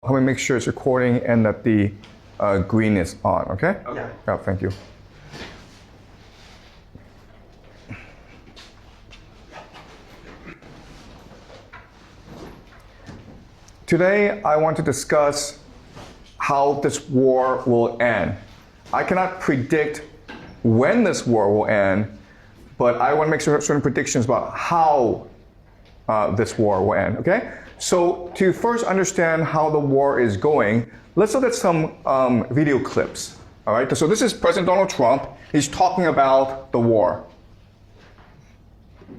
Let me make sure it's recording and that the green is on, okay? Okay. Oh, thank you. Today, I want to discuss how this war will end. I cannot predict when this war will end, but I want to make certain predictions about how this war will end, okay? So to first understand how the war is going, let's look at some video clips, all right? So this is President Donald Trump. He's talking about the war.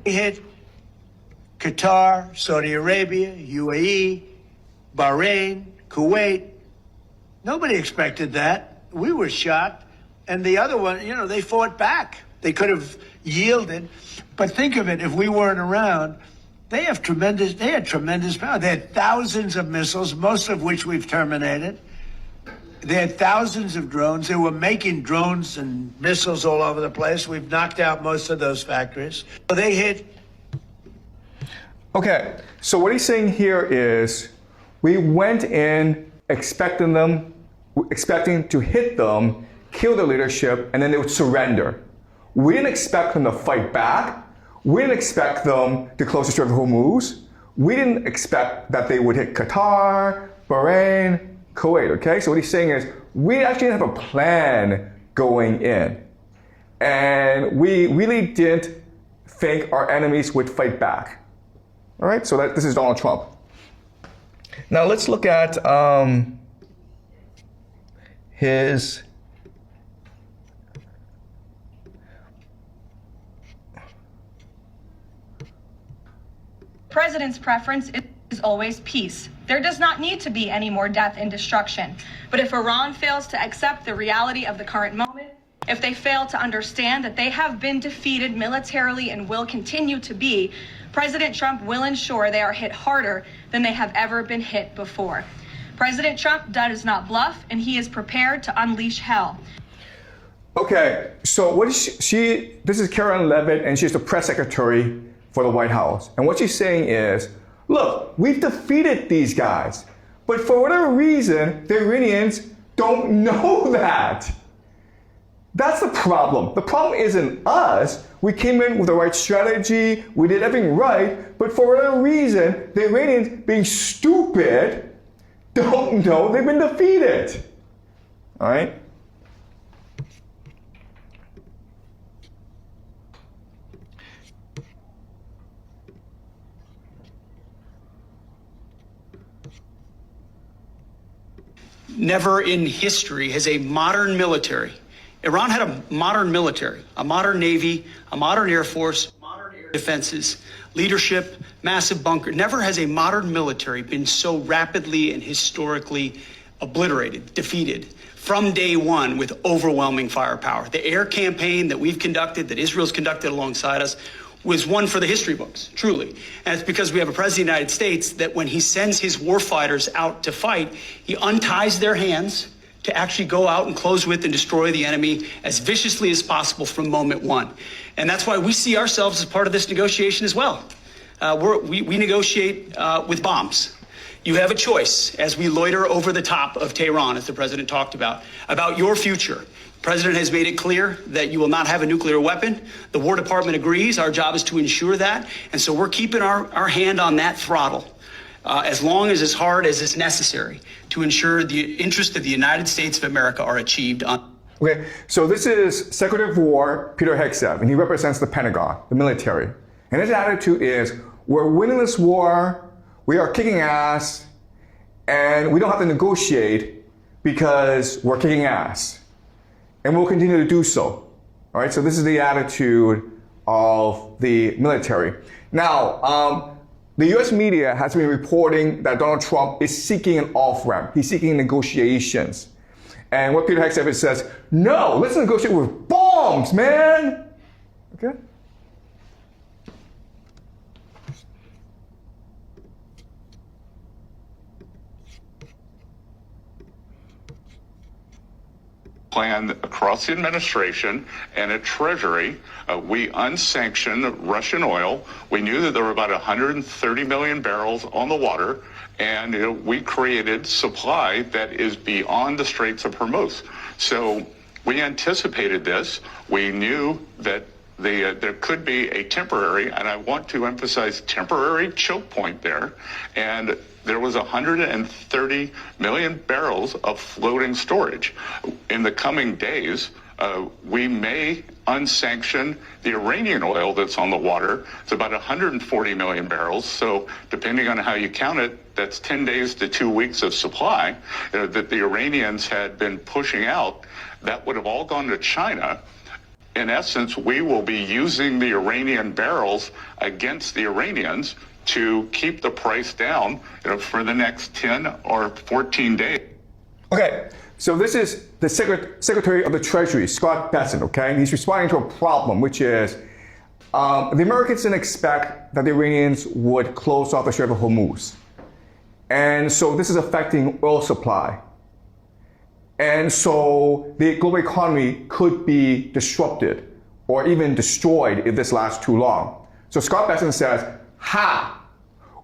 We hit Qatar, Saudi Arabia, UAE, Bahrain, Kuwait. Nobody expected that. We were shocked. And the other one, they fought back. They could have yielded. But think of it, if we weren't around, they had tremendous power. They had thousands of missiles, most of which we've terminated. They had thousands of drones. They were making drones and missiles all over the place. We've knocked out most of those factories. So they hit. Okay, so what he's saying here is we went in expecting to hit them, kill their leadership, and then they would surrender. We didn't expect them to fight back. We didn't expect them to close the Strait of Hormuz. We didn't expect that they would hit Qatar, Bahrain, Kuwait, okay? So what he's saying is we actually didn't have a plan going in. And we really didn't think our enemies would fight back. All right, so this is Donald Trump. Now let's look at his President's preference is always peace. There does not need to be any more death and destruction. But if Iran fails to accept the reality of the current moment, if they fail to understand that they have been defeated militarily and will continue to be, President Trump will ensure they are hit harder than they have ever been hit before. President Trump does not bluff, and he is prepared to unleash hell. Okay, so what is this is Karen Leavitt, and she's the press secretary for the White House. And what she's saying is, look, we've defeated these guys, but for whatever reason, the Iranians don't know that. That's the problem. The problem isn't us. We came in with the right strategy, we did everything right, but for whatever reason, the Iranians, being stupid, don't know they've been defeated. All right? Never in history has a modern military. Iran had a modern military, a modern navy, a modern air force, modern air defenses, leadership, massive bunker. Never has a modern military been so rapidly and historically obliterated, defeated from day one with overwhelming firepower. The air campaign that we've conducted, that Israel's conducted alongside us, was one for the history books, truly. And it's because we have a president of the United States that when he sends his warfighters out to fight, he unties their hands to actually go out and close with and destroy the enemy as viciously as possible from moment one. And that's why we see ourselves as part of this negotiation as well. We negotiate with bombs. You have a choice as we loiter over the top of Tehran, as the president talked about your future. The president has made it clear that you will not have a nuclear weapon. The War Department agrees. Our job is to ensure that. And so we're keeping our hand on that throttle as long as hard as it's necessary to ensure the interests of the United States of America are achieved. Okay, so this is Secretary of War Peter Hegseth, and he represents the Pentagon, the military. And his attitude is, we're winning this war, we are kicking ass, and we don't have to negotiate because we're kicking ass. And we'll continue to do so. All right, so this is the attitude of the military. Now, the US media has been reporting that Donald Trump is seeking an off-ramp. He's seeking negotiations. And what Peter Hegseth says, no, let's negotiate with bombs, man. Okay? Plan across the administration and at Treasury. We unsanctioned Russian oil. We knew that there were about 130 million barrels on the water, And we created supply that is beyond the Straits of Hormuz. So we anticipated this. We knew that there could be a temporary, and I want to emphasize temporary, choke point there. And there was 130 million barrels of floating storage. In the coming days, we may unsanction the Iranian oil that's on the water. It's about 140 million barrels. So depending on how you count it, that's 10 days to 2 weeks of supply that the Iranians had been pushing out. That would have all gone to China. In essence, we will be using the Iranian barrels against the Iranians to keep the price down for the next 10 or 14 days. Okay, so this is the Secretary of the Treasury, Scott Bessent, okay? And he's responding to a problem, which is the Americans didn't expect that the Iranians would close off the Strait of Hormuz. And so this is affecting oil supply. And so the global economy could be disrupted or even destroyed if this lasts too long. So Scott Bessent says,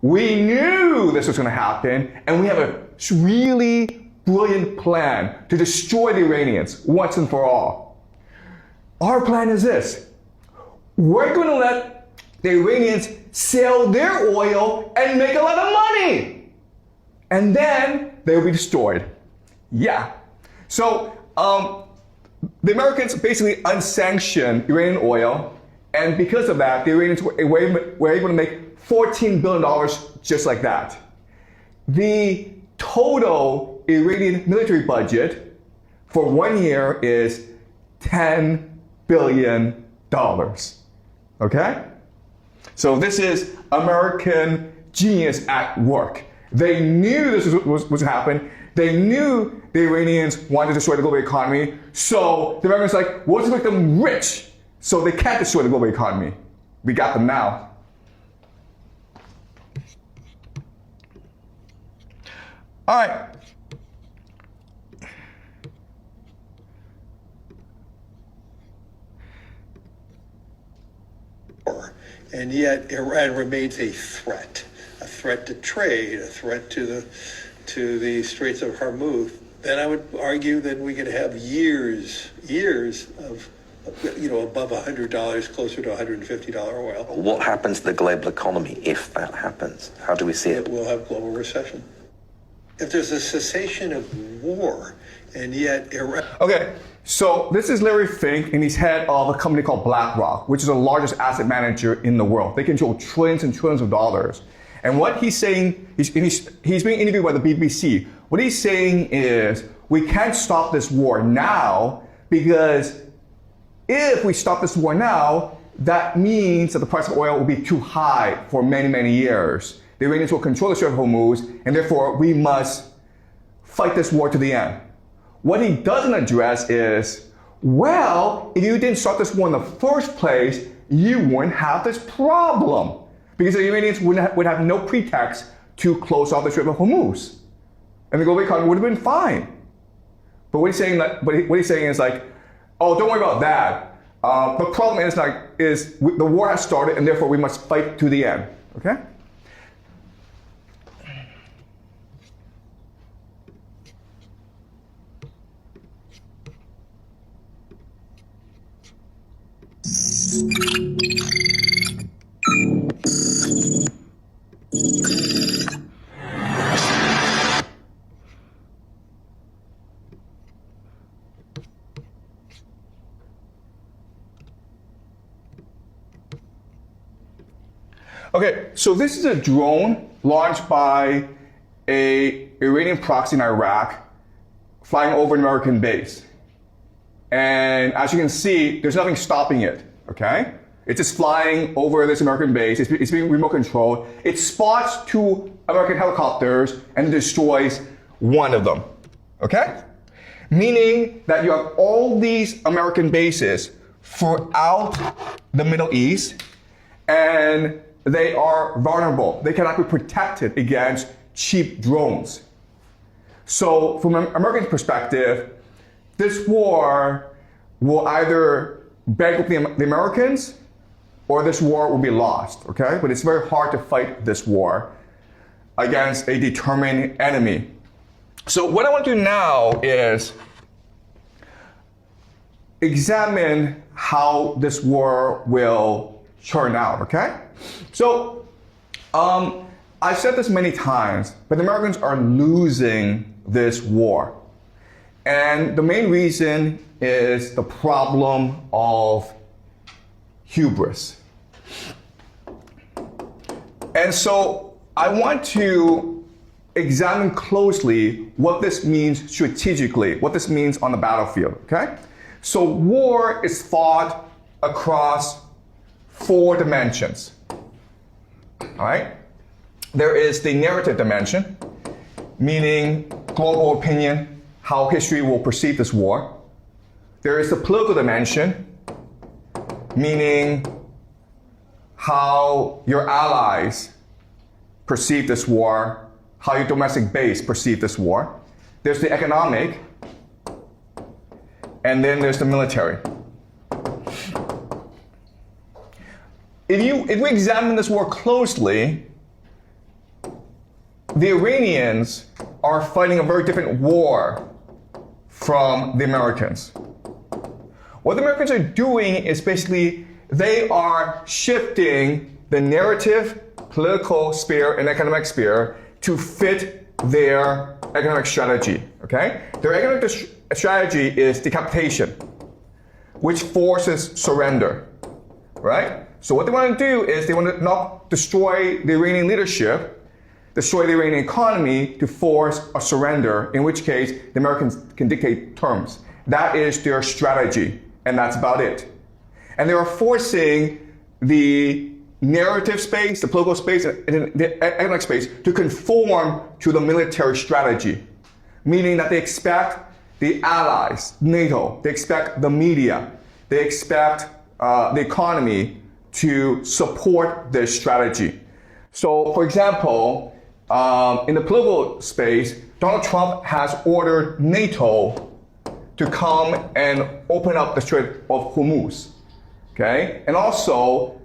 we knew this was going to happen, and we have a really brilliant plan to destroy the Iranians once and for all. Our plan is this. We're going to let the Iranians sell their oil and make a lot of money. And then they will be destroyed. Yeah. So the Americans basically unsanctioned Iranian oil, and because of that, the Iranians were able to make $14 billion just like that. The total Iranian military budget for 1 year is $10 billion. Okay? So this is American genius at work. They knew this was going to happen. They knew the Iranians wanted to destroy the global economy. So the Americans were like, well, let's make them rich so they can't destroy the global economy. We got them now. All right. And yet Iran remains a threat to trade, a threat to the Straits of Hormuz. Then I would argue that we could have years of above $100, closer to $150 oil. What happens to the global economy if that happens? How do we see it? We'll have global recession. If there's a cessation of war, and yet Iran... Okay, so this is Larry Fink, and he's head of a company called BlackRock, which is the largest asset manager in the world. They control trillions and trillions of dollars. And what he's saying, he's being interviewed by the BBC. What he's saying is, we can't stop this war now, because if we stop this war now, that means that the price of oil will be too high for many, many years. The Iranians will control the Strait of Hormuz, and therefore we must fight this war to the end. What he doesn't address is, well, if you didn't start this war in the first place, you wouldn't have this problem. Because the Iranians would have no pretext to close off the Strait of Hormuz. And the global economy would have been fine. But what he's saying is like, oh, don't worry about that. The problem is the war has started, and therefore we must fight to the end. Okay? Okay, so this is a drone launched by an Iranian proxy in Iraq flying over an American base. And as you can see, there's nothing stopping it, okay? It's just flying over this American base. It's being remote controlled. It spots 2 American helicopters and destroys one of them, okay? Meaning that you have all these American bases throughout the Middle East, and they are vulnerable. They cannot be protected against cheap drones. So from an American perspective, this war will either bankrupt the Americans or this war will be lost, okay? But it's very hard to fight this war. against a determined enemy. So what I want to do now is examine how this war will turn out, okay? So I've said this many times, but the Americans are losing this war. And the main reason is the problem of hubris. And so I want to examine closely what this means strategically, what this means on the battlefield, okay? So war is fought across 4 dimensions, all right? There is the narrative dimension, meaning global opinion, how history will perceive this war. There is the political dimension, meaning how your allies perceive this war, how your domestic base perceive this war. There's the economic, and then there's the military. If we examine this war closely, the Iranians are fighting a very different war from the Americans. What the Americans are doing is basically they are shifting the narrative, political sphere, and economic sphere to fit their economic strategy, okay? Their economic strategy is decapitation, which forces surrender, right? So what they want to do is they want to not destroy the Iranian leadership, destroy the Iranian economy to force a surrender, in which case the Americans can dictate terms. That is their strategy, and that's about it. And they are forcing the narrative space, the political space, and the economic space to conform to the military strategy, meaning that they expect the allies, NATO, they expect the media, they expect the economy to support their strategy. So, for example, in the political space, Donald Trump has ordered NATO to come and open up the Strait of Hormuz, okay? And also,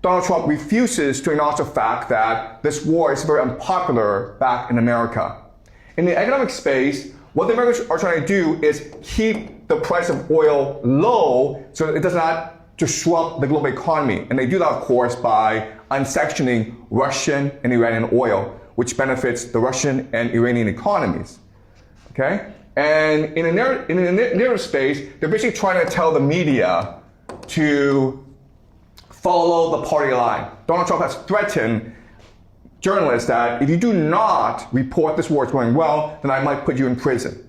Donald Trump refuses to acknowledge the fact that this war is very unpopular back in America. In the economic space, what the Americans are trying to do is keep the price of oil low so that it does not disrupt the global economy. And they do that, of course, by unsectioning Russian and Iranian oil, which benefits the Russian and Iranian economies, okay? And in the narrative space, they're basically trying to tell the media to follow the party line. Donald Trump has threatened journalists that if you do not report this war is going well, then I might put you in prison.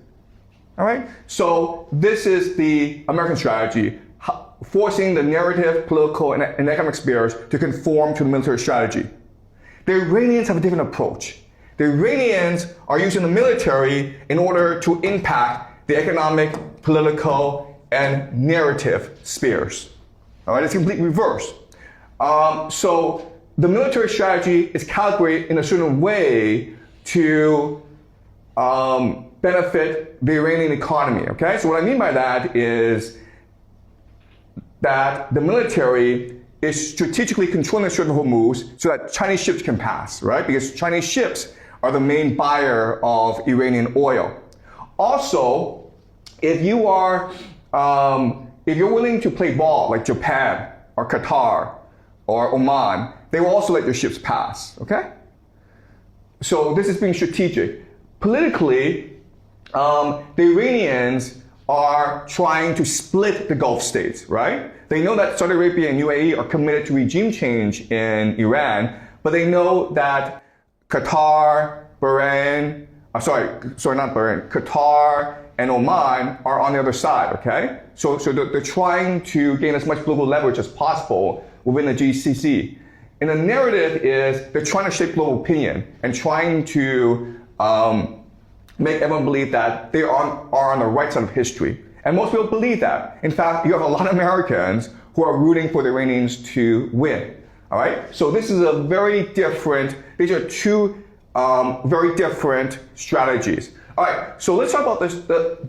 All right? So this is the American strategy, forcing the narrative, political, and economic spheres to conform to the military strategy. The Iranians have a different approach. The Iranians are using the military in order to impact the economic, political, and narrative spheres. All right, it's completely reverse. So the military strategy is calibrated in a certain way to benefit the Iranian economy, okay? So what I mean by that is that the military is strategically controlling the Strait of Hormuz so that Chinese ships can pass, right? Because Chinese ships are the main buyer of Iranian oil. Also, if you are, if you're willing to play ball like Japan or Qatar or Oman, they will also let your ships pass, okay? So this is being strategic. Politically, the Iranians are trying to split the Gulf states, right? They know that Saudi Arabia and UAE are committed to regime change in Iran, but they know that Qatar, Bahrain, Qatar and Oman are on the other side, okay? So they're trying to gain as much political leverage as possible within the GCC. And the narrative is they're trying to shape global opinion and trying to make everyone believe that they are on the right side of history. And most people believe that. In fact, you have a lot of Americans who are rooting for the Iranians to win. All right? So this is a very different, these are two very different strategies. All right, so let's talk about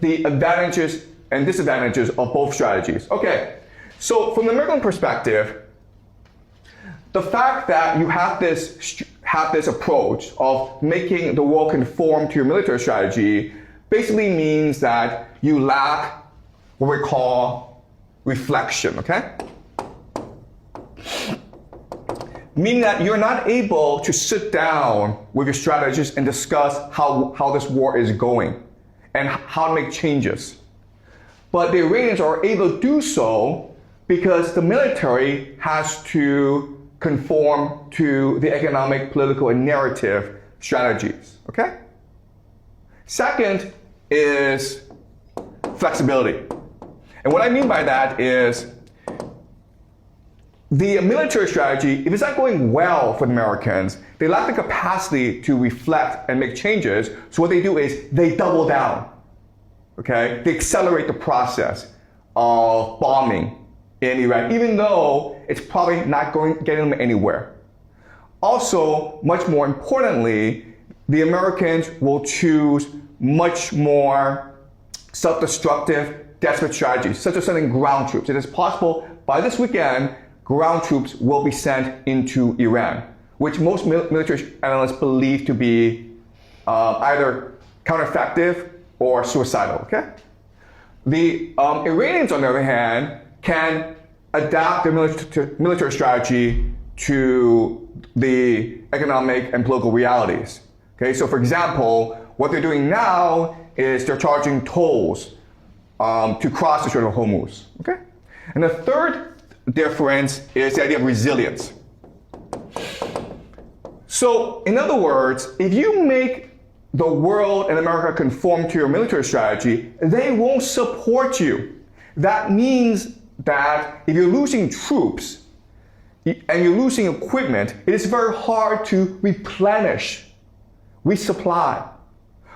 the advantages and disadvantages of both strategies. Okay, so from the American perspective, the fact that you have have this approach of making the world conform to your military strategy basically means that you lack what we call reflection, okay? Meaning that you're not able to sit down with your strategists and discuss how this war is going and how to make changes. But the Iranians are able to do so because the military has to conform to the economic, political, and narrative strategies, okay? Second is flexibility. And what I mean by that is the military strategy, if it's not going well for the Americans, they lack the capacity to reflect and make changes. So what they do is they double down, okay? They accelerate the process of bombing in Iraq, even though it's probably not getting them anywhere. Also, much more importantly, the Americans will choose much more self-destructive, desperate strategies, such as sending ground troops. It is possible by this weekend, ground troops will be sent into Iran, which most military analysts believe to be either countereffective or suicidal, okay? The Iranians, on the other hand, can adapt their military strategy to the economic and political realities. Okay, so for example, what they're doing now is they're charging tolls to cross the Strait of Hormuz. Okay, and the third difference is the idea of resilience. So, in other words, if you make the world and America conform to your military strategy, they won't support you. That means that if you're losing troops and you're losing equipment, it is very hard to replenish, resupply.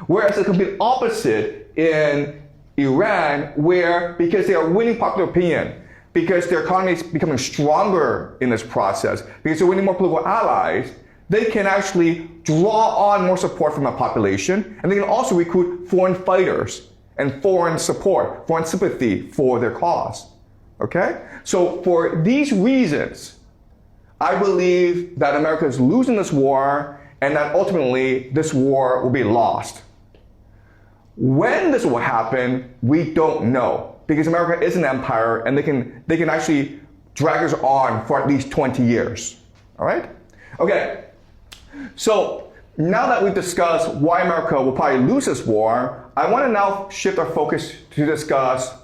Whereas the complete opposite in Iran, where because they are winning popular opinion, because their economy is becoming stronger in this process, because they're winning more political allies, they can actually draw on more support from the population, and they can also recruit foreign fighters and foreign support, foreign sympathy for their cause. Okay? So for these reasons, I believe that America is losing this war and that ultimately this war will be lost. When this will happen, we don't know, because America is an empire and they can actually drag us on for at least 20 years. All right? Okay. So now that we've discussed why America will probably lose this war, I want to now shift our focus to discuss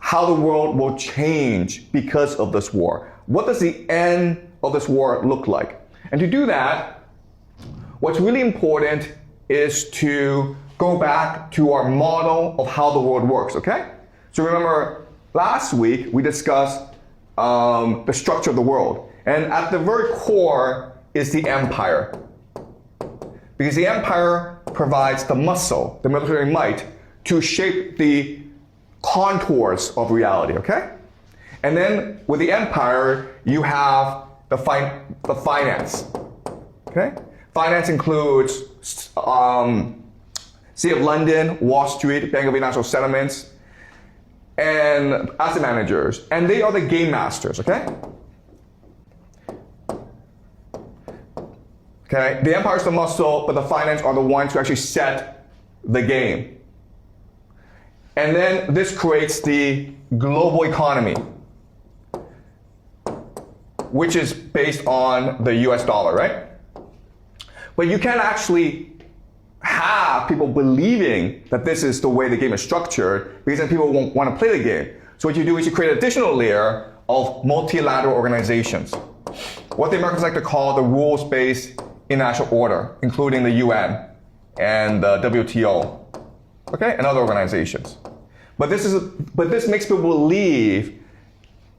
how the world will change because of this war. What does the end of this war look like? And to do that, what's really important is to go back to our model of how the world works, okay? So remember, last week we discussed the structure of the world. And at the very core is the empire. Because the empire provides the muscle, the military might, to shape the contours of reality, okay? And then with the empire, you have the finance, okay? Finance includes City of London, Wall Street, Bank of International Settlements, and asset managers. And they are the game masters, okay? Okay, the empire is the muscle, but the finance are the ones who actually set the game. And then this creates the global economy, which is based on the US dollar, right? But you can't actually have people believing that this is the way the game is structured, because then people won't want to play the game. So what you do is you create an additional layer of multilateral organizations, what the Americans like to call the rules-based international order, including the UN and the WTO, okay, and other organizations. But this makes people believe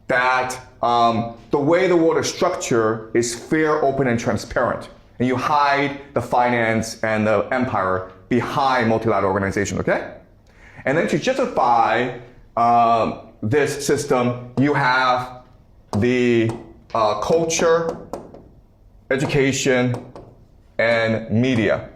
that the way the world is structured is fair, open, and transparent. And you hide the finance and the empire behind multilateral organizations, okay? And then to justify this system, you have the culture, education, and media,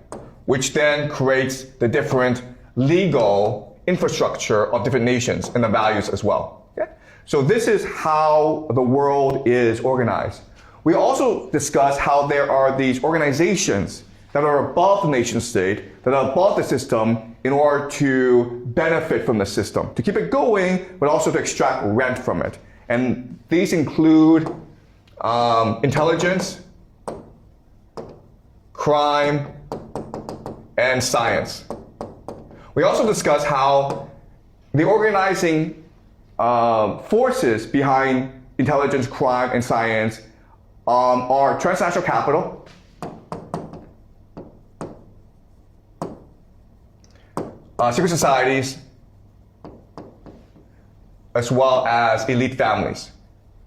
which then creates the different legal infrastructure of different nations and the values as well. Okay? So this is how the world is organized. We also discussed how there are these organizations that are above the nation state, that are above the system in order to benefit from the system, to keep it going, but also to extract rent from it. And these include intelligence, crime, and science. We also discussed how the organizing forces behind intelligence, crime, and science are transnational capital, secret societies, as well as elite families.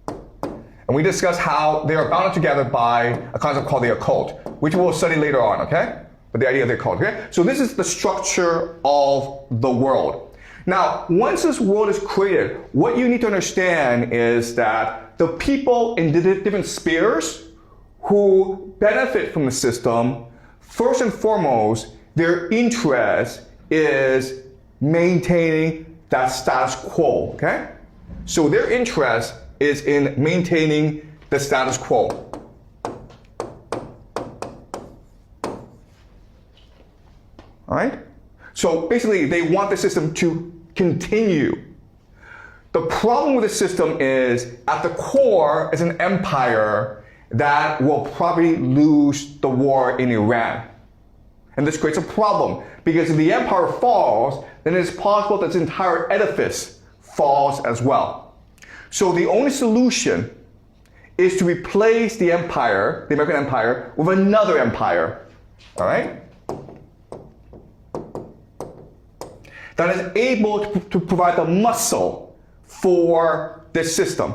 And we discussed how they are bound together by a concept called the occult, which we'll study later on, okay? But the idea of the occult, okay? So this is the structure of the world. Now, once this world is created, what you need to understand is that the people in the different spheres who benefit from the system, first and foremost, their interest is maintaining that status quo, okay? So their interest is in maintaining the status quo. All right? So basically, they want the system to continue. The problem with the system is, at the core, is an empire that will probably lose the war in Iran. And this creates a problem, because if the empire falls, then it's possible that this entire edifice falls as well. So the only solution is to replace the empire, the American empire, with another empire. All right? That is able to provide the muscle for this system.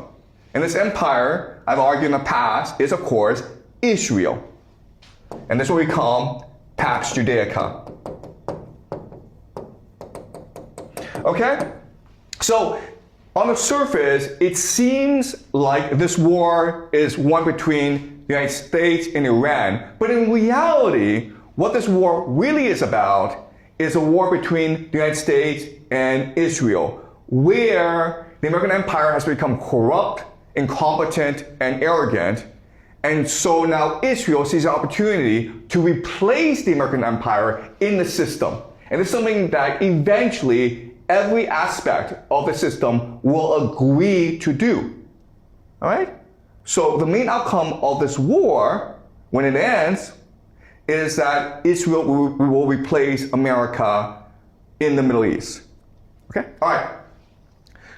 And this empire, I've argued in the past, is of course Israel. And this is what we call Pax Judaica. Okay? So, on the surface, it seems like this war is one between the United States and Iran. But in reality, what this war really is about is a war between the United States and Israel, where the American empire has become corrupt, incompetent, and arrogant. And so now Israel sees an opportunity to replace the American empire in the system. And it's something that eventually every aspect of the system will agree to do. All right? So the main outcome of this war, when it ends, is that Israel will replace America in the Middle East. Okay? All right.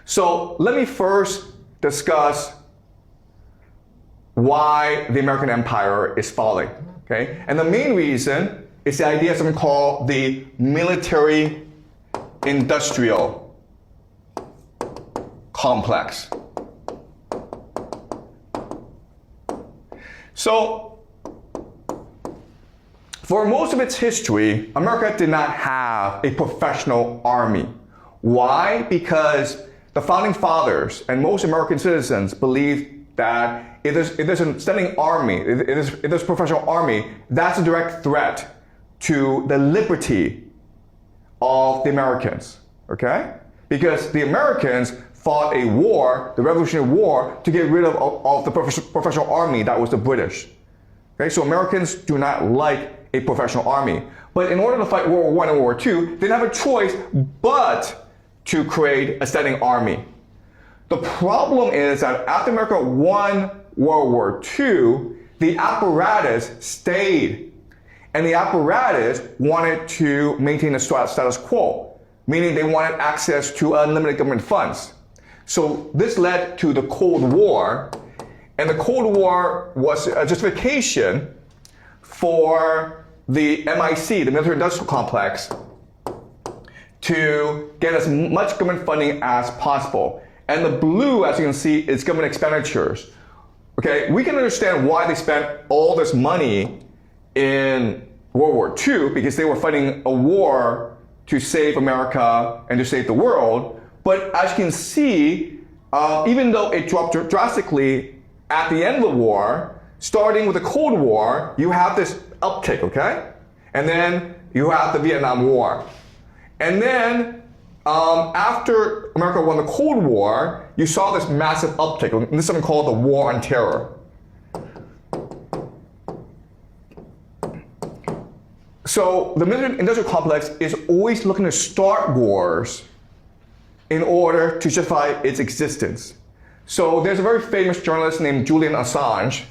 So let me first discuss why the American empire is falling. Okay? And the main reason is the idea of something called the military industrial complex. So, for most of its history, America did not have a professional army. Why? Because the founding fathers and most American citizens believed that if there's a standing army, if there's a professional army, that's a direct threat to the liberty of the Americans, okay? Because the Americans fought a war, the Revolutionary War, to get rid of the professional army that was the British. Okay, so Americans do not like a professional army. But in order to fight World War I and World War II, they didn't have a choice but to create a standing army. The problem is that after America won World War II, the apparatus stayed. And the apparatus wanted to maintain the status quo, meaning they wanted access to unlimited government funds. So this led to the Cold War, and the Cold War was a justification for the MIC, the military industrial complex, to get as much government funding as possible. And the blue, as you can see, is government expenditures. Okay, we can understand why they spent all this money in World War II, because they were fighting a war to save America and to save the world. But as you can see, even though it dropped drastically at the end of the war, starting with the Cold War, you have this uptick, okay? And then you have the Vietnam War. And then after America won the Cold War, you saw this massive uptick. And this is something called the War on Terror. So the military-industrial complex is always looking to start wars in order to justify its existence. So there's a very famous journalist named Julian Assange,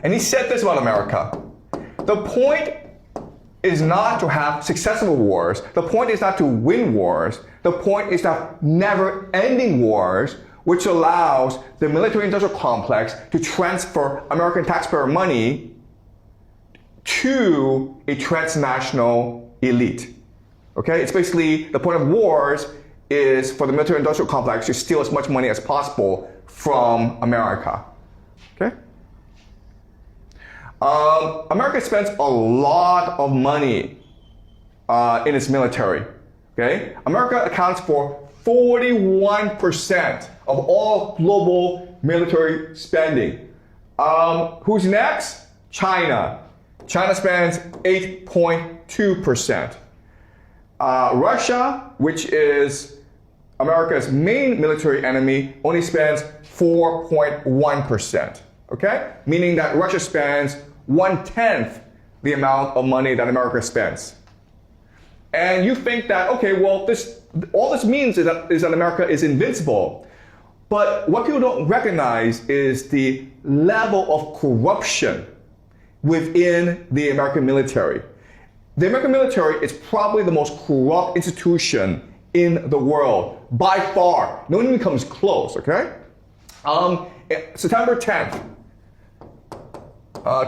and he said this about America. The point is not to have successful wars. The point is not to win wars. The point is to have never-ending wars, which allows the military-industrial complex to transfer American taxpayer money to a transnational elite. Okay? It's basically the point of wars is for the military-industrial complex to steal as much money as possible from America. Okay? America spends a lot of money in its military. Okay? America accounts for 41% of all global military spending. Who's next? China. China spends 8.2%. Russia, which is America's main military enemy, only spends 4.1%. Okay? Meaning that Russia spends 1/10 the amount of money that America spends. And you think that, okay, well, all this means is that America is invincible. But what people don't recognize is the level of corruption within the American military. The American military is probably the most corrupt institution in the world, by far. No one even comes close, okay? September 10th,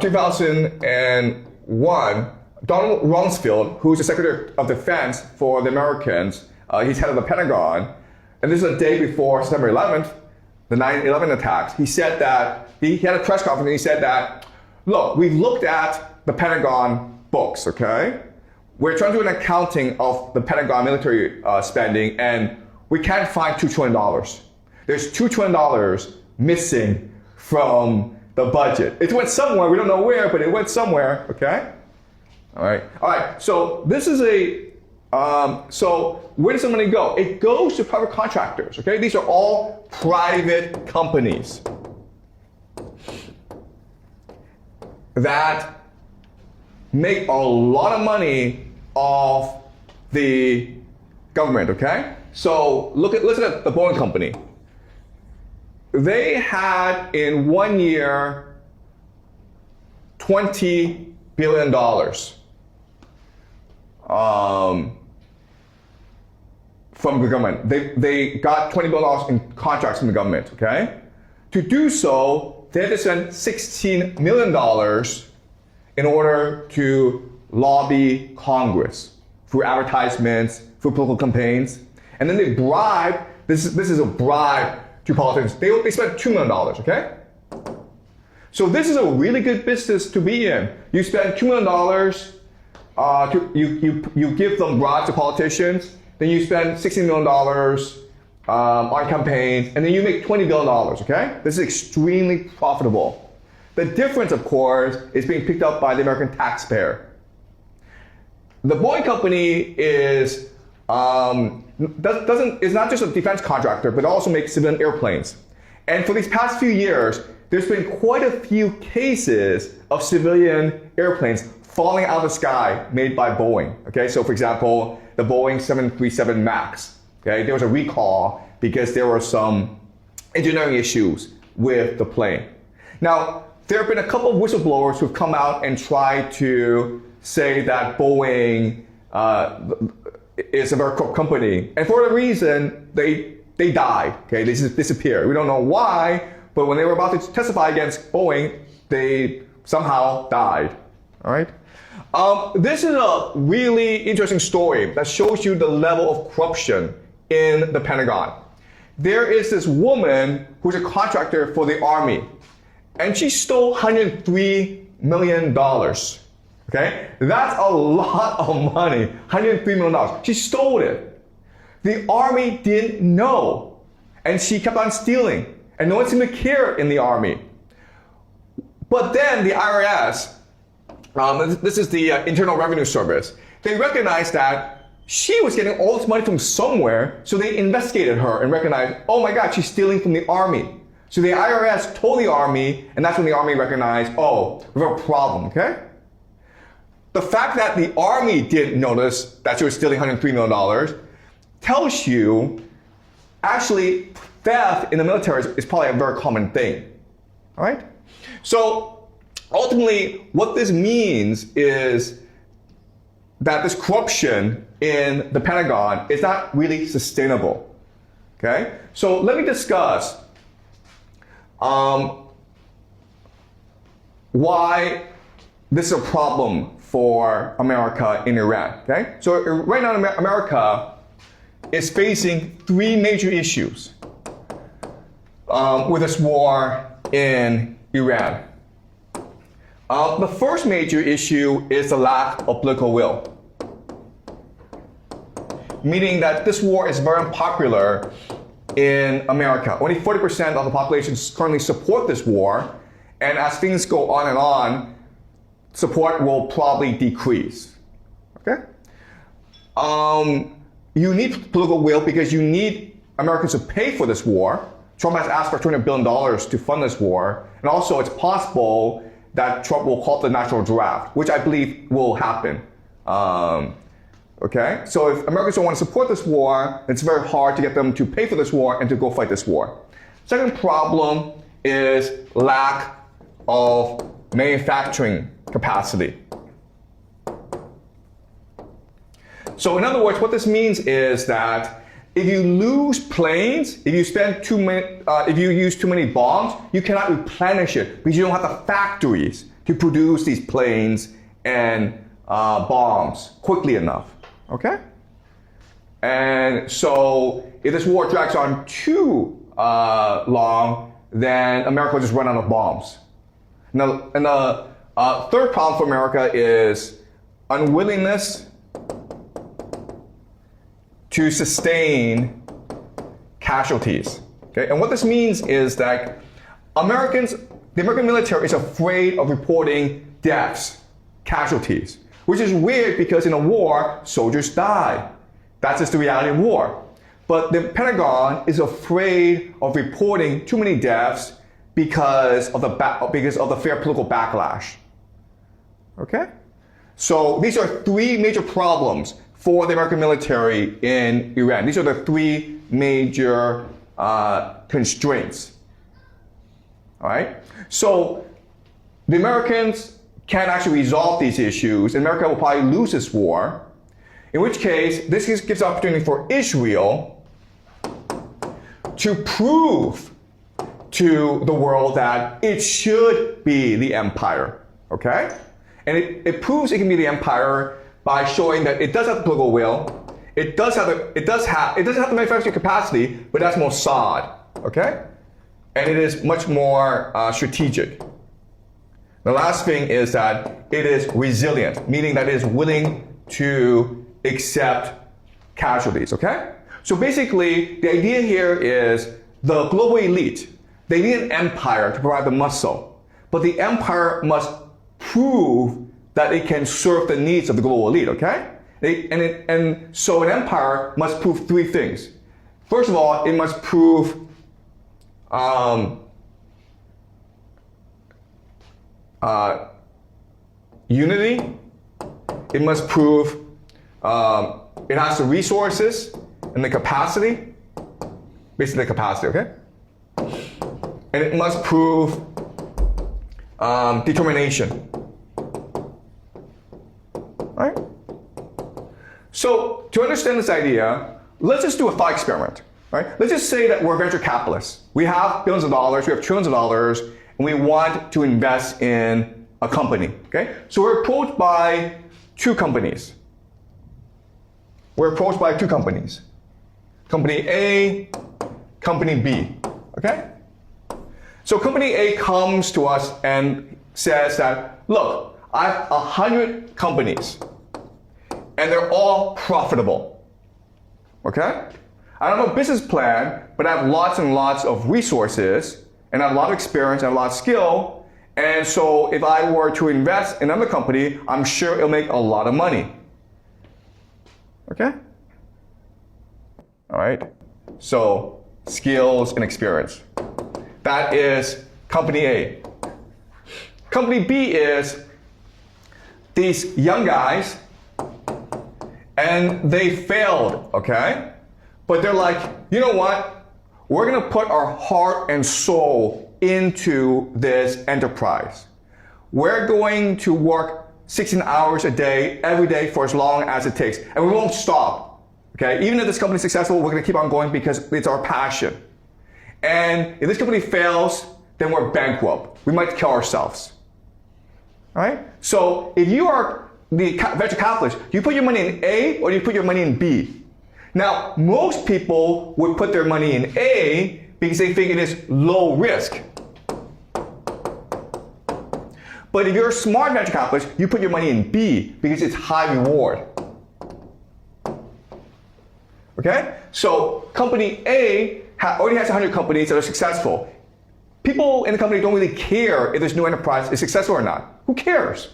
2001, Donald Rumsfeld, who's the Secretary of Defense for the Americans, he's head of the Pentagon, and this is a day before September 11th, the 9/11 attacks. He said that, he had a press conference and he said that, look, we've looked at the Pentagon books, okay? We're trying to do an accounting of the Pentagon military spending, and we can't find $2 trillion. There's $2 trillion missing from the budget. It went somewhere, we don't know where, but it went somewhere, okay? All right, so this is so where does the money go? It goes to private contractors, okay? These are all private companies that make a lot of money off the government, okay? So listen at the Boeing company. They had in 1 year $20 billion from the government. They got $20 billion in contracts from the government, okay? To do so, they had to spend $16 million in order to lobby Congress through advertisements, through political campaigns. And then they bribe, this is a bribe to politicians. They spent $2 million, okay? So this is a really good business to be in. You spend $2 million, you give them bribes to politicians, then you spend $16 million on campaigns, and then you make $20 billion, okay? This is extremely profitable. The difference, of course, is being picked up by the American taxpayer. The Boeing company is not just a defense contractor, but also makes civilian airplanes. And for these past few years, there's been quite a few cases of civilian airplanes falling out of the sky made by Boeing. Okay, so for example, the Boeing 737 MAX. Okay, there was a recall because there were some engineering issues with the plane. Now, there have been a couple of whistleblowers who've come out and tried to say that Boeing is a very corrupt company. And for a reason, they died. Okay, they just disappeared. We don't know why, but when they were about to testify against Boeing, they somehow died. All right? This is a really interesting story that shows you the level of corruption in the Pentagon. There is this woman who's a contractor for the Army, and she stole $103 million. Okay? That's a lot of money, $103 million. She stole it. The Army didn't know, and she kept on stealing, and no one seemed to care in the Army. But then the IRS, this is the Internal Revenue Service, they recognized that she was getting all this money from somewhere, so they investigated her and recognized, oh my God, she's stealing from the Army. So the IRS told the Army, and that's when the Army recognized, oh, we have a problem, okay? the fact that the army didn't notice that she was stealing $103 million tells you actually theft in the military is probably a very common thing. All right? So ultimately, what this means is that this corruption in the Pentagon is not really sustainable. Okay? So let me discuss why this is a problem for America in Iran. Okay? So right now, America is facing three major issues with this war in Iran. The first major issue is the lack of political will, meaning that this war is very unpopular in America. Only 40% of the population currently support this war, and as things go on and on, support will probably decrease. Okay? You need political will because you need Americans to pay for this war. Trump has asked for $200 billion to fund this war, and also it's possible that Trump will call the national draft, which I believe will happen. Okay? So if Americans don't want to support this war, it's very hard to get them to pay for this war and to go fight this war. Second problem is lack of manufacturing capacity. So in other words, what this means is that if you lose planes, if you use too many bombs, you cannot replenish it because you don't have the factories to produce these planes and bombs quickly enough. Okay? And so if this war drags on too long, then America will just run out of bombs. Now, and the third problem for America is unwillingness to sustain casualties. Okay? And what this means is that the American military is afraid of reporting deaths, casualties, which is weird because in a war, soldiers die. That's just the reality of war. But the Pentagon is afraid of reporting too many deaths because of the fair political backlash. Okay? So these are three major problems for the American military in Iran. These are the three major constraints. All right? So the Americans can actually resolve these issues, and America will probably lose this war, in which case this gives opportunity for Israel to prove to the world that it should be the empire. Okay? And it proves it can be the empire by showing that it does have the political will, it doesn't have the manufacturing capacity, but that's Mossad, okay? And it is much more strategic. The last thing is that it is resilient, meaning that it is willing to accept casualties, okay? So basically, the idea here is the global elite, they need an empire to provide the muscle, but the empire must prove that it can serve the needs of the global elite, okay? And so an empire must prove three things. First of all, it must prove unity. It must prove it has the resources and the capacity, basically the capacity, okay? And it must prove determination. Right? So to understand this idea, let's just do a thought experiment. Right? Let's just say that we're venture capitalists. We have billions of dollars, we have trillions of dollars, and we want to invest in a company. Okay? So we're approached by two companies. Company A, Company B. Okay? So Company A comes to us and says that, look, I have 100 companies, and they're all profitable. Okay? I don't have a business plan, but I have lots and lots of resources, and I have a lot of experience and a lot of skill, and so if I were to invest in another company, I'm sure it'll make a lot of money. Okay? All right? So, skills and experience. That is Company A. Company B is, these young guys, and they failed, okay? But they're like, you know what? We're gonna put our heart and soul into this enterprise. We're going to work 16 hours a day, every day for as long as it takes. And we won't stop, okay? Even if this company is successful, we're gonna keep on going because it's our passion. And if this company fails, then we're bankrupt. We might kill ourselves, all right? So if you are the venture capitalist, do you put your money in A or do you put your money in B? Now, most people would put their money in A because they think it is low risk. But if you're a smart venture capitalist, you put your money in B because it's high reward. Okay? So company A already has 100 companies that are successful. People in the company don't really care if this new enterprise is successful or not. Who cares?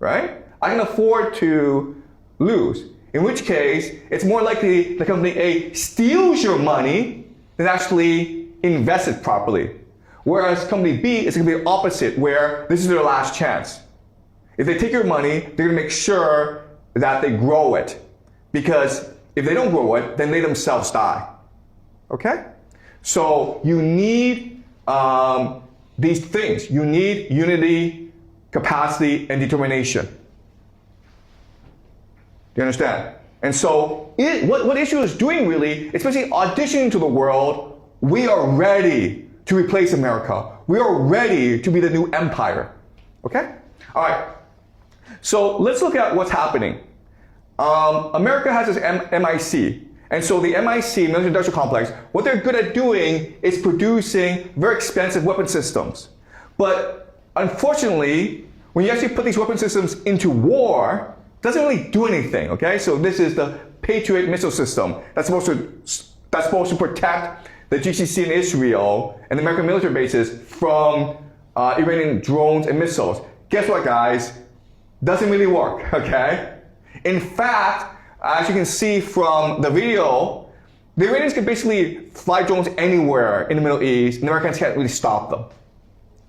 Right? I can afford to lose. In which case, it's more likely the company A steals your money than actually invests it properly. Whereas company B is going to be the opposite, where this is their last chance. If they take your money, they're going to make sure that they grow it. Because if they don't grow it, then they themselves die. Okay? So you need these things. You need unity, capacity, and determination. Do you understand? And so what issue is doing really, especially auditioning to the world, we are ready to replace America. We are ready to be the new empire. Okay? All right. So let's look at what's happening. America has this MIC. And so the MIC, Military Industrial Complex, what they're good at doing is producing very expensive weapon systems. But unfortunately, when you actually put these weapon systems into war, it doesn't really do anything, okay? So this is the Patriot missile system that's supposed to protect the GCC in Israel and the American military bases from Iranian drones and missiles. Guess what, guys? Doesn't really work, okay? In fact, as you can see from the video, the Iranians can basically fly drones anywhere in the Middle East, and the Americans can't really stop them.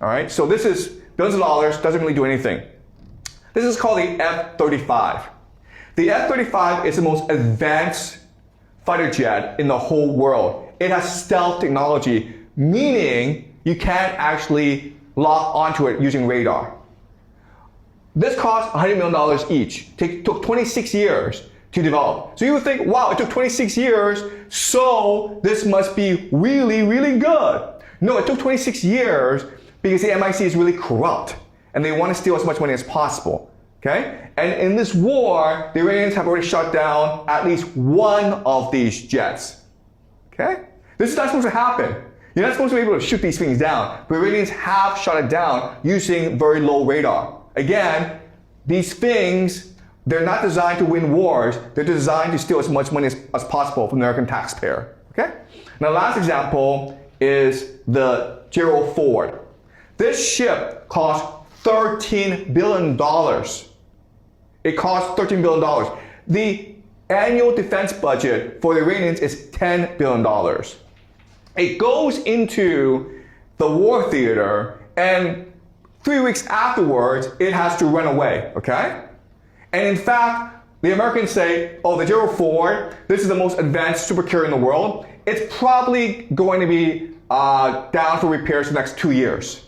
All right, so this is billions of dollars, doesn't really do anything. This is called the F-35. The F-35 is the most advanced fighter jet in the whole world. It has stealth technology, meaning you can't actually lock onto it using radar. This cost $100 million each. It took 26 years to develop. So you would think, wow, it took 26 years, so this must be really, really good. No, it took 26 years because the MIC is really corrupt and they want to steal as much money as possible. Okay? And in this war, the Iranians have already shot down at least one of these jets. Okay? This is not supposed to happen. You're not supposed to be able to shoot these things down. But Iranians have shot it down using very low radar. Again, these things, they're not designed to win wars. They're designed to steal as much money as possible from the American taxpayer. Okay? Now, last example is the Gerald Ford. This ship cost $13 billion. It cost $13 billion. The annual defense budget for the Iranians is $10 billion. It goes into the war theater, and 3 weeks afterwards, it has to run away, okay? And in fact, the Americans say, oh, the Gerald Ford, this is the most advanced supercarrier in the world. It's probably going to be down for repairs for the next 2 years.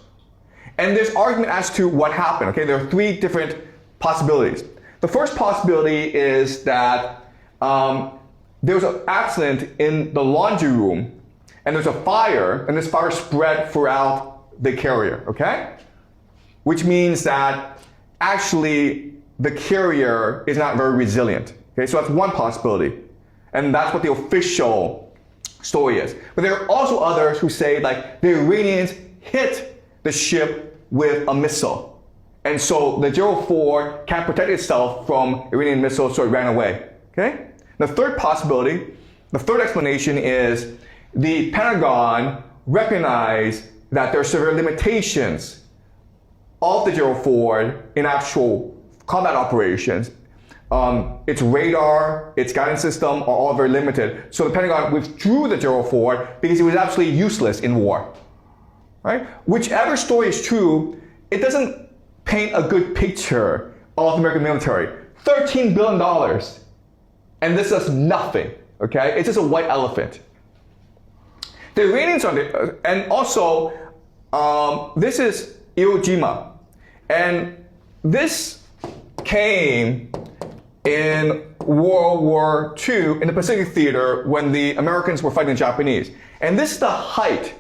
And there's argument as to what happened, okay? There are three different possibilities. The first possibility is that there was an accident in the laundry room, and there's a fire, and this fire spread throughout the carrier, okay? Which means that actually the carrier is not very resilient, okay? So that's one possibility, and that's what the official story is. But there are also others who say like the Iranians hit the ship with a missile, and so the Gerald Ford can't protect itself from Iranian missiles, so it ran away, okay? The third possibility, the third explanation is the Pentagon recognized that there are severe limitations of the Gerald Ford in actual combat operations. Its radar, its guidance system are all very limited. So the Pentagon withdrew the Gerald Ford because it was absolutely useless in war. Right? Whichever story is true, it doesn't paint a good picture of the American military. $13 billion. And this does nothing, okay? It's just a white elephant. The Iranians on the, and also, this is Iwo Jima. And this came in World War II in the Pacific Theater when the Americans were fighting the Japanese. And this is the height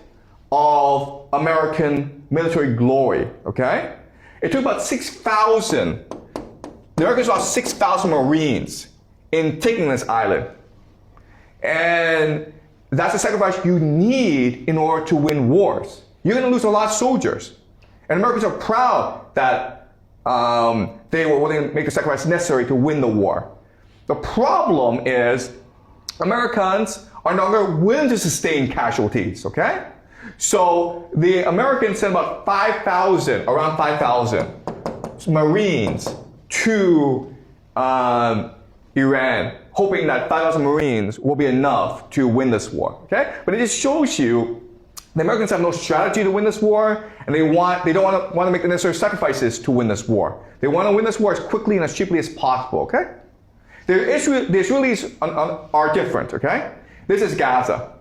of American military glory, okay? It took about 6,000, the Americans lost 6,000 Marines in taking this island. And that's the sacrifice you need in order to win wars. You're going to lose a lot of soldiers. And Americans are proud that they were willing to make the sacrifice necessary to win the war. The problem is Americans are no longer willing to sustain casualties, okay? So the Americans sent about 5,000, around 5,000 Marines to Iran, hoping that 5,000 Marines will be enough to win this war, okay? But it just shows you the Americans have no strategy to win this war, and they don't want to make the necessary sacrifices to win this war. They want to win this war as quickly and as cheaply as possible, okay? The Israelis are different, okay? This is Gaza.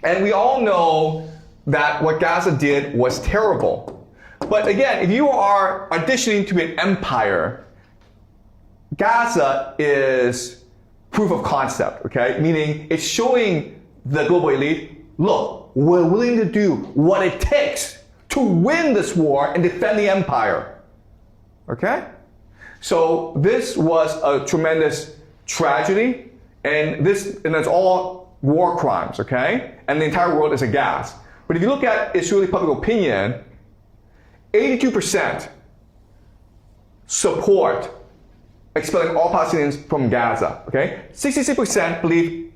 And we all know that what Gaza did was terrible. But again, if you are auditioning to be an empire, Gaza is proof of concept, okay? Meaning it's showing the global elite, look, we're willing to do what it takes to win this war and defend the empire, okay? So this was a tremendous tragedy, and it's all war crimes, okay? And the entire world is aghast. But if you look at Israeli public opinion, 82% support expelling all Palestinians from Gaza, okay? 66% believe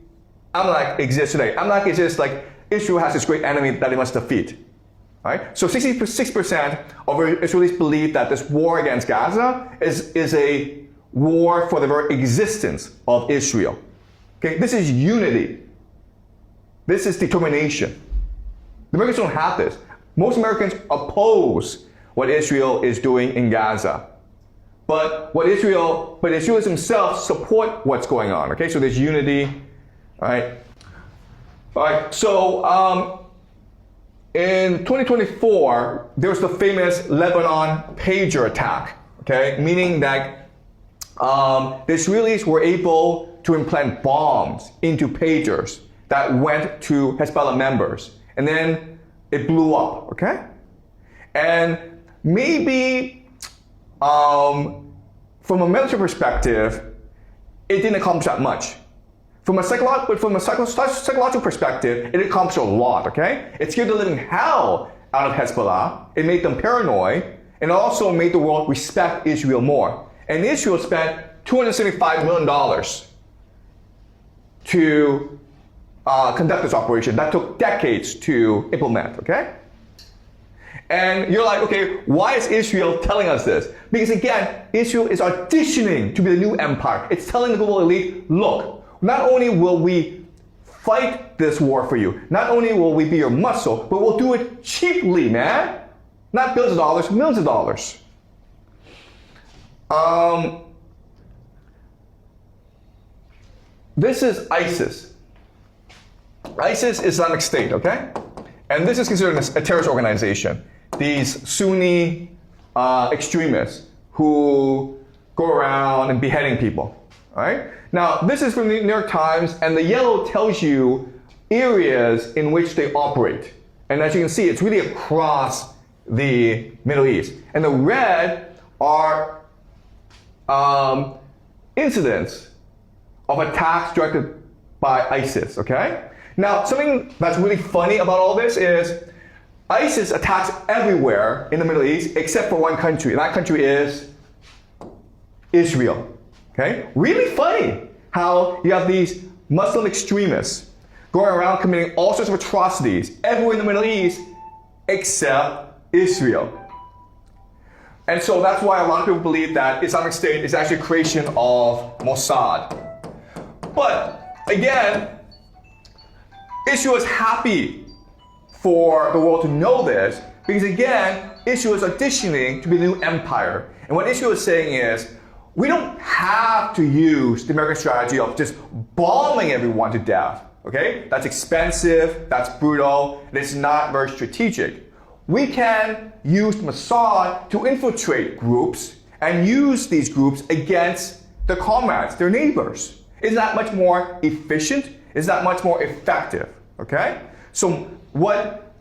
Amalek exists today. Amalek is just like Israel has this great enemy that it must defeat, right? So 66% of Israelis believe that this war against Gaza is a war for the very existence of Israel. Okay, this is unity. This is determination. The Americans don't have this. Most Americans oppose what Israel is doing in Gaza. But Israelis themselves support what's going on. Okay, so there's unity, right? All right, so in 2024, there was the famous Lebanon pager attack, okay? Meaning that the Israelis were able to implant bombs into pagers that went to Hezbollah members, and then it blew up, okay? And maybe from a military perspective, it didn't accomplish that much. From a psychological perspective, it accomplished a lot, okay? It scared the living hell out of Hezbollah. It made them paranoid, and it also made the world respect Israel more. And Israel spent $275 million to conduct this operation. That took decades to implement, okay? And you're like, okay, why is Israel telling us this? Because again, Israel is auditioning to be the new empire. It's telling the global elite, look, not only will we fight this war for you, not only will we be your muscle, but we'll do it cheaply, man. Not billions of dollars, millions of dollars. This is ISIS. ISIS is Islamic State, okay? And this is considered a terrorist organization. These Sunni extremists who go around and beheading people, all right? Now, this is from the New York Times, and the yellow tells you areas in which they operate. And as you can see, it's really across the Middle East. And the red are incidents of attacks directed by ISIS, okay? Now, something that's really funny about all this is ISIS attacks everywhere in the Middle East except for one country, and that country is Israel. Okay? Really funny how you have these Muslim extremists going around committing all sorts of atrocities everywhere in the Middle East except Israel. And so that's why a lot of people believe that Islamic State is actually a creation of Mossad. But again, Israel is happy for the world to know this because again, Israel is auditioning to be the new empire. And what Israel is saying is, we don't have to use the American strategy of just bombing everyone to death. Okay? That's expensive, that's brutal, and it's not very strategic. We can use Mossad to infiltrate groups and use these groups against their comrades, their neighbors. Is that much more efficient? Is that much more effective? Okay? So what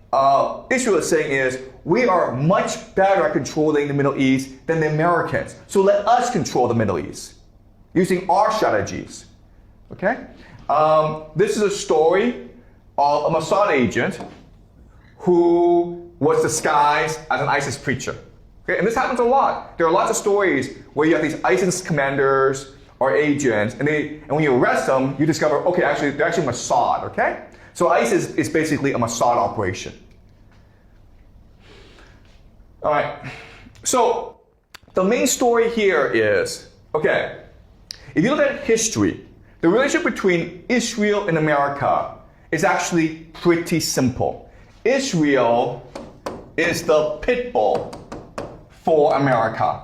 Israel is saying is, we are much better at controlling the Middle East than the Americans. So let us control the Middle East using our strategies. Okay? This is a story of a Mossad agent who was disguised as an ISIS preacher. Okay? And this happens a lot. There are lots of stories where you have these ISIS commanders or agents, and when you arrest them, you discover, okay, actually, they're actually Mossad, okay? So ISIS is basically a Mossad operation. All right, so the main story here is, okay, if you look at history, the relationship between Israel and America is actually pretty simple. Israel is the pit bull for America.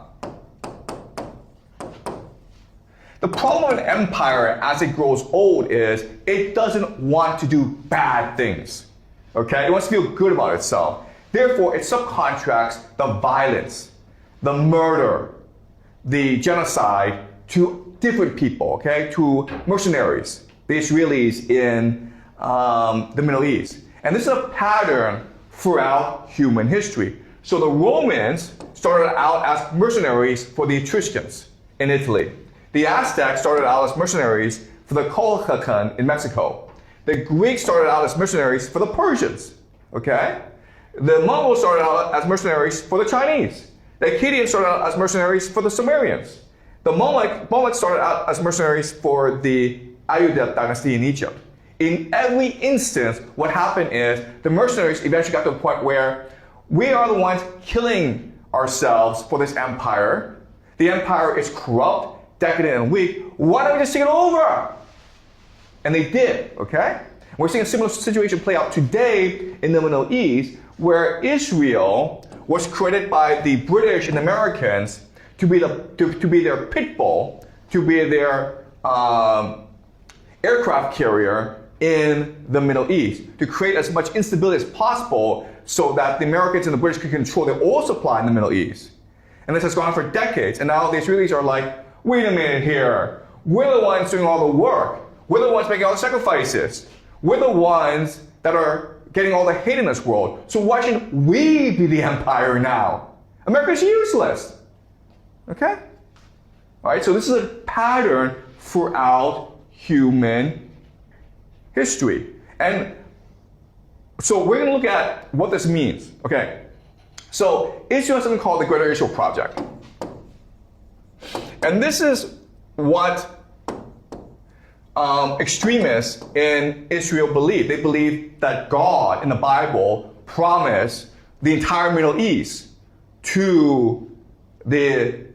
The problem with an empire as it grows old is it doesn't want to do bad things. Okay? It wants to feel good about itself. Therefore, it subcontracts the violence, the murder, the genocide to different people, okay? To mercenaries, the Israelis in the Middle East. And this is a pattern throughout human history. So the Romans started out as mercenaries for the Etruscans in Italy. The Aztecs started out as mercenaries for the Colchican in Mexico. The Greeks started out as mercenaries for the Persians, okay? The Mongols started out as mercenaries for the Chinese. The Akkadians started out as mercenaries for the Sumerians. The Mamluks started out as mercenaries for the Ayyubid dynasty in Egypt. In every instance, what happened is the mercenaries eventually got to a point where we are the ones killing ourselves for this empire. The empire is corrupt, decadent, and weak. Why don't we just take it over? And they did, okay? We're seeing a similar situation play out today in the Middle East, where Israel was created by the British and Americans to be their pit bull, to be their aircraft carrier in the Middle East, to create as much instability as possible so that the Americans and the British could control the oil supply in the Middle East. And this has gone on for decades, and now the Israelis are like, wait a minute here, we're the ones doing all the work, we're the ones making all the sacrifices, we're the ones that are getting all the hate in this world. So why shouldn't we be the empire now? America's useless. Okay? All right, so this is a pattern throughout human history. And so we're going to look at what this means. Okay? So Israel has something called the Greater Israel Project. And this is what extremists in Israel believe. They believe that God in the Bible promised the entire Middle East to the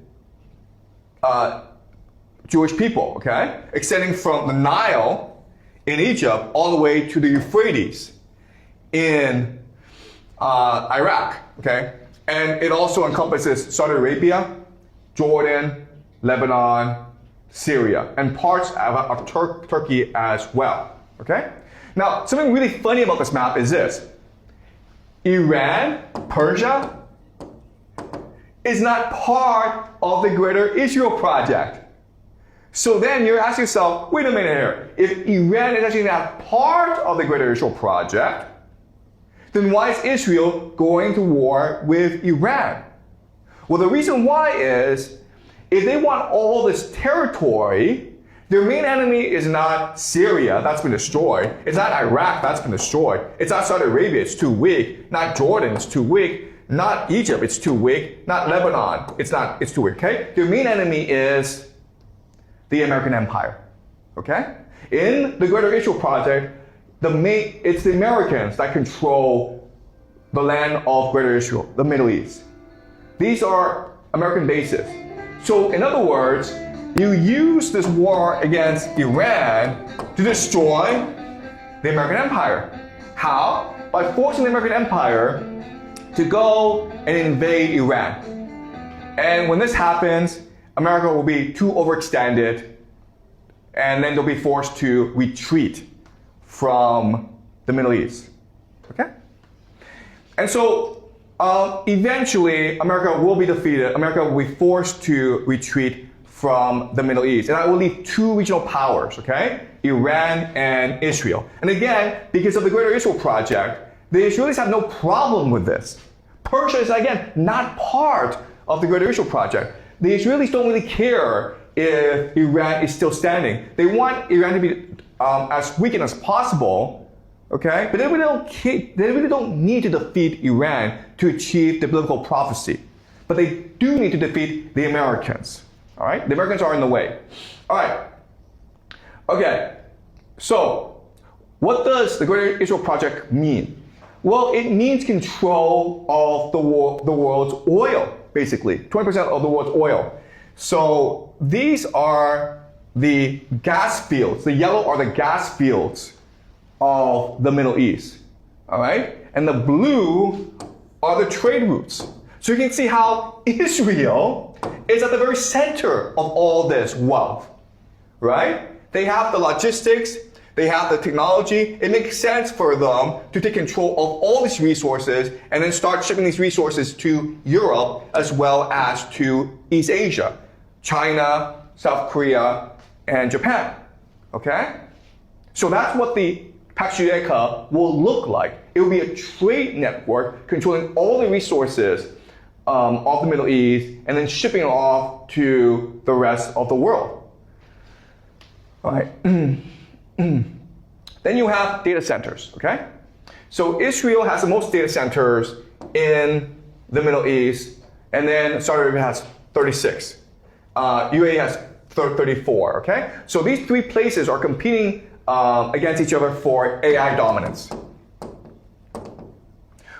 Jewish people, okay? Extending from the Nile in Egypt all the way to the Euphrates in Iraq, okay? And it also encompasses Saudi Arabia, Jordan, Lebanon, Syria, and parts of Turkey as well, okay? Now, something really funny about this map is this. Iran, Persia, is not part of the Greater Israel Project. So then you're asking yourself, wait a minute here. If Iran is actually not part of the Greater Israel Project, then why is Israel going to war with Iran? Well, the reason why is, if they want all this territory, their main enemy is not Syria, that's been destroyed. It's not Iraq, that's been destroyed. It's not Saudi Arabia, it's too weak. Not Jordan, it's too weak. Not Egypt, it's too weak. Not Lebanon, it's too weak, okay? Their main enemy is the American Empire, okay? In the Greater Israel Project, it's the Americans that control the land of Greater Israel, the Middle East. These are American bases. So, in other words, you use this war against Iran to destroy the American Empire. How? By forcing the American Empire to go and invade Iran. And when this happens, America will be too overextended, and then they'll be forced to retreat from the Middle East. Okay? And so eventually, America will be defeated. America will be forced to retreat from the Middle East. And that will leave two regional powers, okay? Iran and Israel. And again, because of the Greater Israel Project, the Israelis have no problem with this. Persia is, again, not part of the Greater Israel Project. The Israelis don't really care if Iran is still standing. They want Iran to be as weakened as possible, okay? But they really don't need to defeat Iran to achieve the biblical prophecy. But they do need to defeat the Americans, all right? The Americans are in the way. All right. Okay, so what does the Greater Israel Project mean? Well, it means control of the world's oil, basically, 20% of the world's oil. So these are the gas fields. The yellow are the gas fields of the Middle East, all right? And the blue are the trade routes. So you can see how Israel is at the very center of all this wealth, right? They have the logistics, they have the technology. It makes sense for them to take control of all these resources and then start shipping these resources to Europe as well as to East Asia, China, South Korea, and Japan, okay? So that's what the Pax Judaica will look like. It will be a trade network controlling all the resources of the Middle East and then shipping it off to the rest of the world. All right. Then you have data centers, okay? So Israel has the most data centers in the Middle East, and then Saudi Arabia has 36. UAE has 34, okay? So these three places are competing against each other for AI dominance.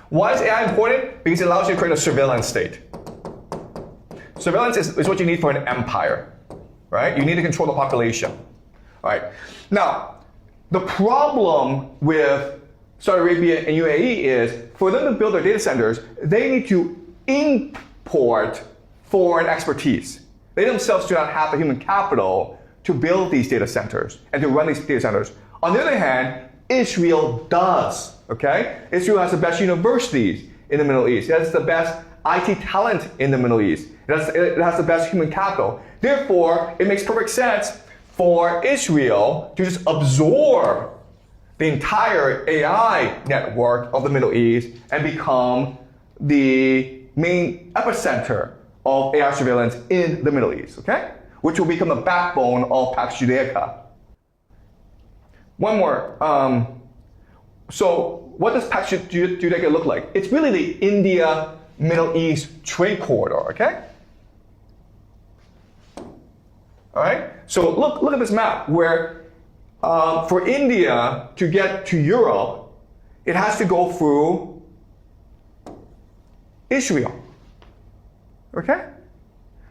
Why is AI important? Because it allows you to create a surveillance state. Surveillance is what you need for an empire, right? You need to control the population. All right. Now, the problem with Saudi Arabia and UAE is for them to build their data centers, they need to import foreign expertise. They themselves do not have the human capital to build these data centers and to run these data centers. On the other hand, Israel does, okay? Israel has the best universities in the Middle East. It has the best IT talent in the Middle East. It has the best human capital. Therefore, it makes perfect sense for Israel to just absorb the entire AI network of the Middle East and become the main epicenter of AI surveillance in the Middle East, okay? Which will become the backbone of Pax Judaica. One more. So what does Pax Judaica look like? It's really the India-Middle East trade corridor, okay? All right, so look at this map where for India to get to Europe, it has to go through Israel. Okay?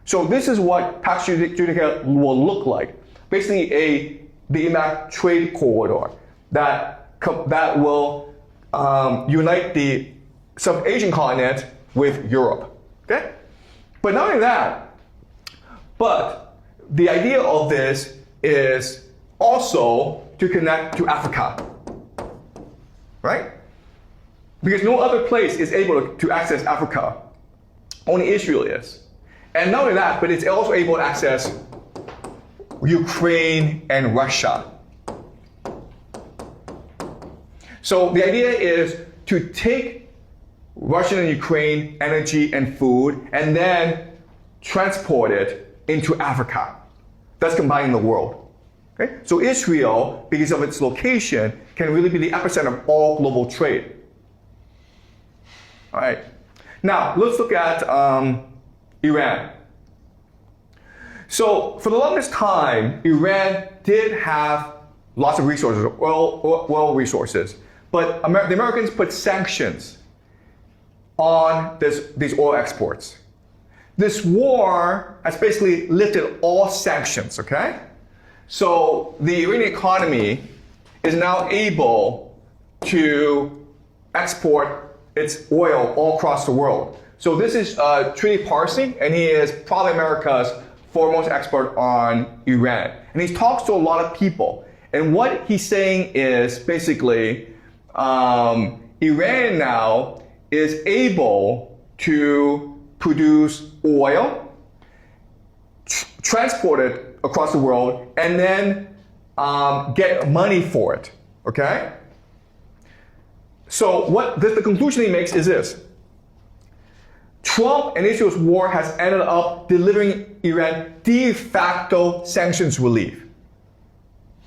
So this is what Pax Judaica will look like. Basically the IMAC trade corridor that will unite the South Asian continent with Europe. Okay? But not only that, but the idea of this is also to connect to Africa, right? Because no other place is able to access Africa. Only Israel is. And not only that, but it's also able to access Ukraine and Russia. So the idea is to take Russian and Ukraine energy and food and then transport it into Africa. That's combining the world. Okay? So Israel, because of its location, can really be the epicenter of all global trade. All right. Now, let's look at Iran. So for the longest time, Iran did have lots of resources, oil resources, but the Americans put sanctions on these oil exports. This war has basically lifted all sanctions, okay? So the Iranian economy is now able to export its oil all across the world. So this is Tridi Parsi, and he is probably America's foremost expert on Iran. And he talks to a lot of people. And what he's saying is basically, Iran now is able to produce oil, transport it across the world, and then get money for it, okay? So what the conclusion he makes is this. Trump and Israel's war has ended up delivering Iran de facto sanctions relief.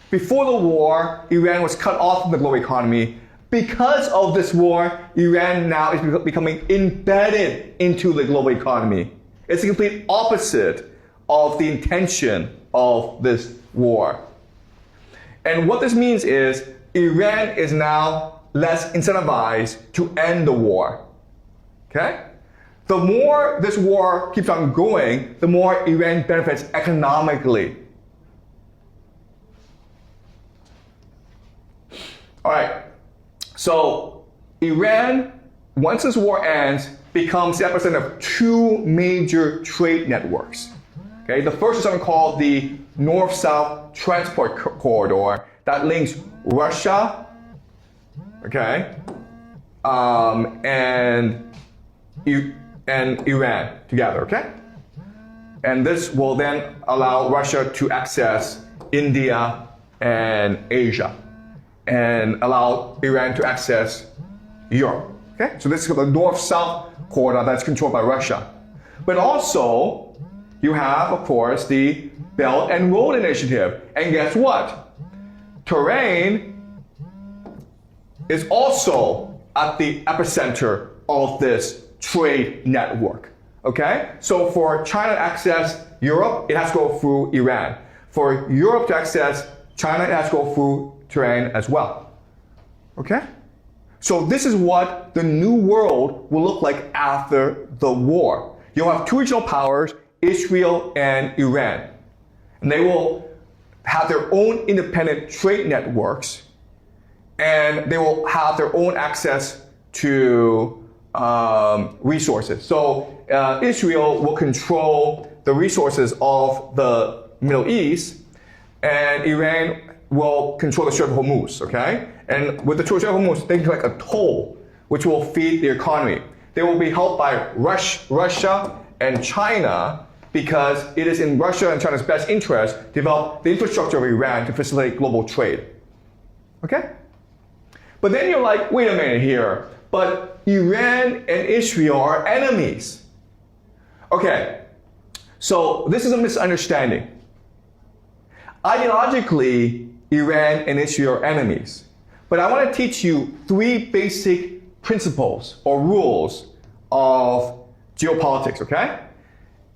Before the war, Iran was cut off from the global economy. Because of this war, Iran now is becoming embedded into the global economy. It's the complete opposite of the intention of this war. And what this means is Iran is now less incentivized to end the war. Okay? The more this war keeps on going, the more Iran benefits economically. All right. So Iran, once this war ends, becomes the epicenter of two major trade networks. Okay? The first is something called the North-South Transport Corridor that links Russia, okay, and Iran together, okay? And this will then allow Russia to access India and Asia, and allow Iran to access Europe, okay? So this is the North-South corridor that's controlled by Russia. But also, you have, of course, the Belt and Road Initiative. And guess what? Terrain is also at the epicenter of this trade network, okay? So for China to access Europe, it has to go through Iran. For Europe to access China, it has to go through Terrain as well, okay? So this is what the new world will look like after the war. You'll have two regional powers, Israel and Iran. And they will have their own independent trade networks, and they will have their own access to resources. So Israel will control the resources of the Middle East, and Iran will control the Strait of Hormuz, okay? And with the Strait of Hormuz, they can collect a toll, which will feed the economy. They will be helped by Russia and China, because it is in Russia and China's best interest to develop the infrastructure of Iran to facilitate global trade. Okay? But then you're like, wait a minute here, but Iran and Israel are enemies. Okay, so this is a misunderstanding. Ideologically, Iran and Israel are enemies. But I want to teach you three basic principles or rules of geopolitics, okay?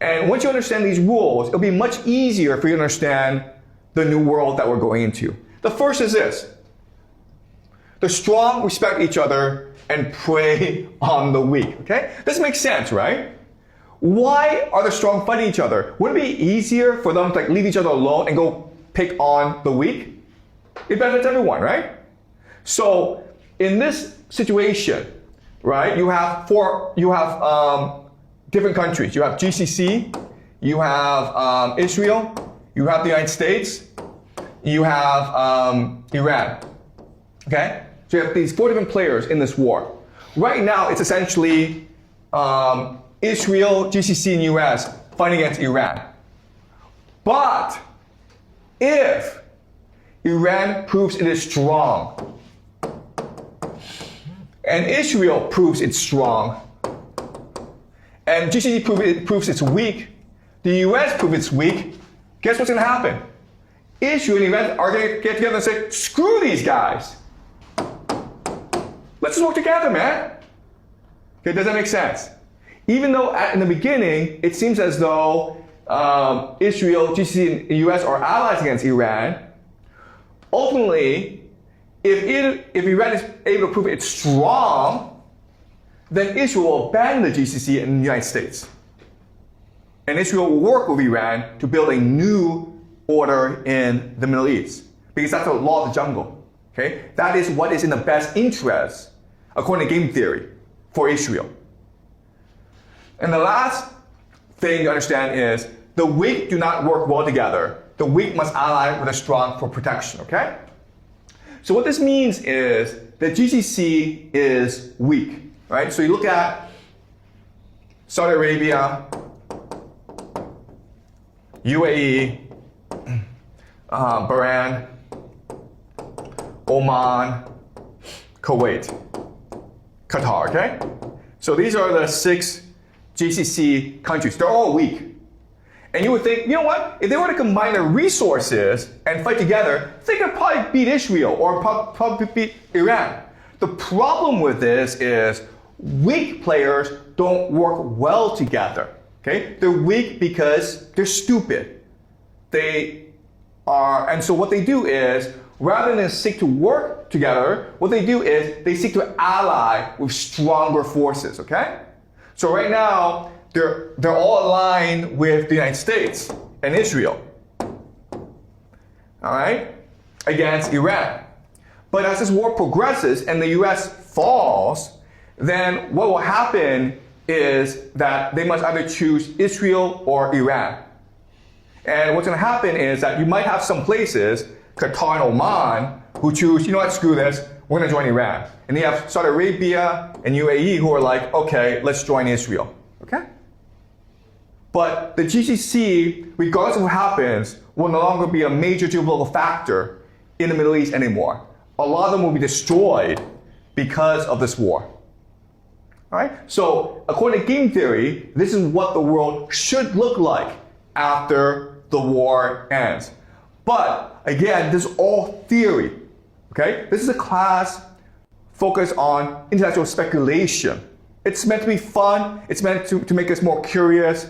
And once you understand these rules, it'll be much easier for you to understand the new world that we're going into. The first is this. The strong respect each other and prey on the weak, okay? This makes sense, right? Why are the strong fighting each other? Wouldn't it be easier for them to leave each other alone and go pick on the weak? It benefits everyone, right? So in this situation, right, you have different countries. You have GCC, you have Israel, you have the United States, you have Iran. Okay? So you have these four different players in this war. Right now, it's essentially Israel, GCC, and US fighting against Iran. But if Iran proves it is strong, and Israel proves it's strong, and GCC proves it's weak, the US proves it's weak, guess what's going to happen? Israel and Iran are going to get together and say, screw these guys. Let's just work together, man. Okay, does that make sense? Even though in the beginning, it seems as though Israel, GCC, and the US are allies against Iran, ultimately, if Iran is able to prove it's strong, then Israel will abandon the GCC and the United States. And Israel will work with Iran to build a new order in the Middle East. Because that's the law of the jungle. Okay? That is what is in the best interest, according to game theory, for Israel. And the last thing to understand is the weak do not work well together. The weak must ally with the strong for protection, okay? So what this means is that GCC is weak, right? So you look at Saudi Arabia, UAE, Bahrain, Oman, Kuwait, Qatar, okay? So these are the 6 GCC countries. They're all weak. And you would think, you know what? If they were to combine their resources and fight together, they could probably beat Israel or probably beat Iran. The problem with this is weak players don't work well together. Okay? They're weak because they're stupid. And so what they do is, rather than seek to work together, what they do is they seek to ally with stronger forces, okay? So right now, they're all aligned with the United States and Israel, all right, against Iran. But as this war progresses and the US falls, then what will happen is that they must either choose Israel or Iran. And what's going to happen is that you might have some places, Qatar and Oman, who choose, you know what, screw this, we're going to join Iran. And you have Saudi Arabia and UAE who are like, okay, let's join Israel, okay? But the GCC, regardless of what happens, will no longer be a major geopolitical factor in the Middle East anymore. A lot of them will be destroyed because of this war. All right? So, according to game theory, this is what the world should look like after the war ends. But, again, this is all theory. Okay? This is a class focused on intellectual speculation. It's meant to be fun. It's meant to make us more curious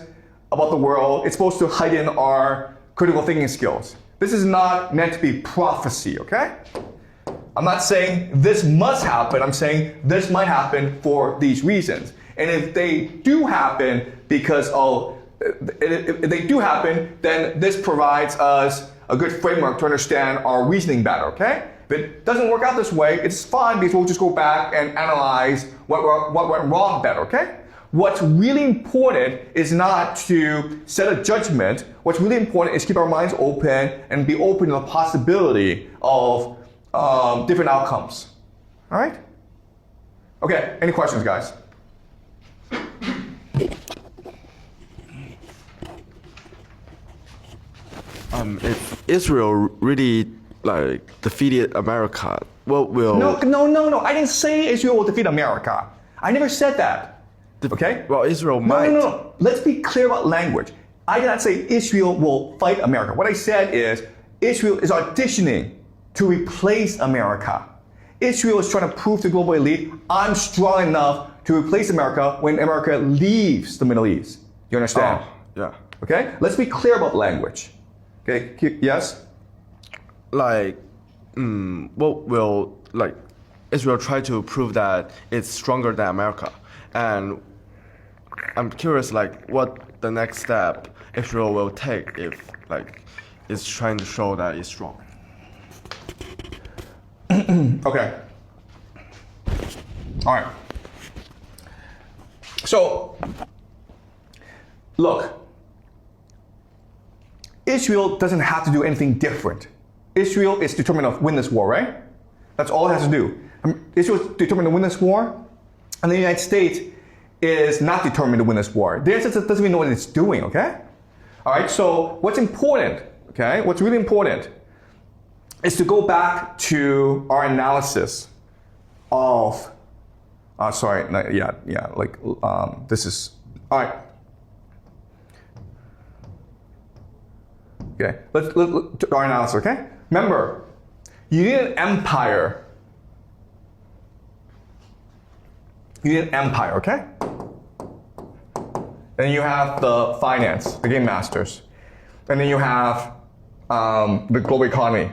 about the world. It's supposed to heighten our critical thinking skills. This is not meant to be prophecy, okay? I'm not saying this must happen. I'm saying this might happen for these reasons. And if they do happen if they do happen, then this provides us a good framework to understand our reasoning better, okay? If it doesn't work out this way, it's fine because we'll just go back and analyze what went wrong better, okay? What's really important is not to set a judgment. What's really important is keep our minds open and be open to the possibility of different outcomes. All right? Okay, any questions, guys? If Israel really defeated America, what will... No. I didn't say Israel will defeat America. I never said that. Okay? Well, Israel might. No. Let's be clear about language. I did not say Israel will fight America. What I said is Israel is auditioning to replace America. Israel is trying to prove to the global elite, I'm strong enough to replace America when America leaves the Middle East. You understand? Oh, yeah. Okay? Let's be clear about language. Okay? Yes? What will Israel try to prove that it's stronger than America? And I'm curious, what the next step Israel will take if, it's trying to show that it's strong. Okay. All right. So, look, Israel doesn't have to do anything different. Israel is determined to win this war, right? That's all it has to do. Israel is determined to win this war, and the United States is not determined to win this war. The United States doesn't even know what it's doing, okay? All right, so what's important, okay? What's really important is to go back to our analysis of, this is, all right. Okay, let's our analysis, okay? Remember, you need an empire. You need an empire, okay? Then you have the finance, the game masters. And then you have the global economy.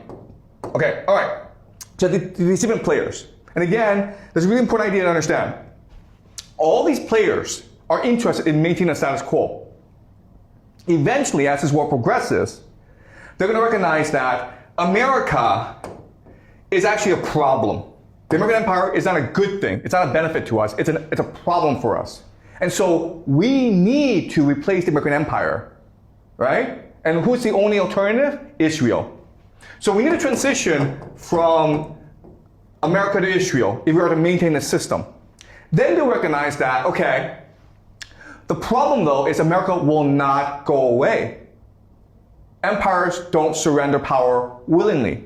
Okay, all right. So these different players. And again, there's a really important idea to understand. All these players are interested in maintaining the status quo. Eventually, as this war progresses, they're going to recognize that America is actually a problem. The American empire is not a good thing. It's not a benefit to us. It's a problem for us. And so we need to replace the American empire, right? And who's the only alternative? Israel. So we need to transition from America to Israel if we are to maintain the system. Then they recognize that, okay, the problem though is America will not go away. Empires don't surrender power willingly.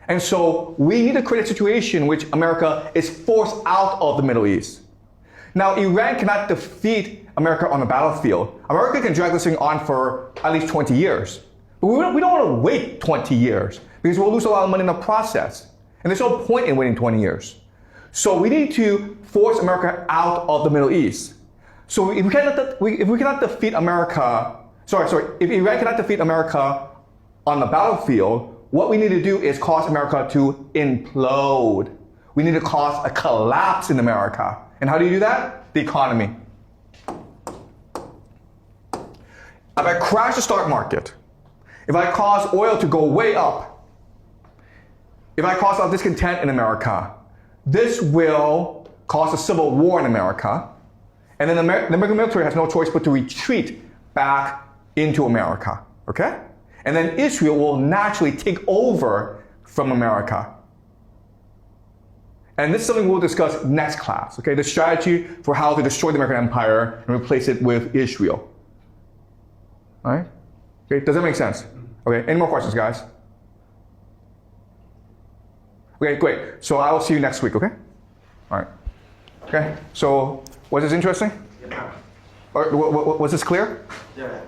And so we need to create a situation in which America is forced out of the Middle East. Now, Iran cannot defeat America on the battlefield. America can drag this thing on for at least 20 years. But we don't want to wait 20 years because we'll lose a lot of money in the process. And there's no point in waiting 20 years. So we need to force America out of the Middle East. So if we cannot defeat America, if Iran cannot defeat America on the battlefield, what we need to do is cause America to implode. We need to cause a collapse in America. And how do you do that? The economy. If I crash the stock market, if I cause oil to go way up, if I cause a lot of discontent in America, this will cause a civil war in America. And then the American military has no choice but to retreat back into America. Okay? And then Israel will naturally take over from America. And this is something we'll discuss next class, okay? The strategy for how to destroy the American empire and replace it with Israel. All right? Okay, does that make sense? Okay, any more questions, guys? Okay, great. So I will see you next week, okay? All right. Okay, so was this interesting? Yeah. Or, was this clear? Yeah.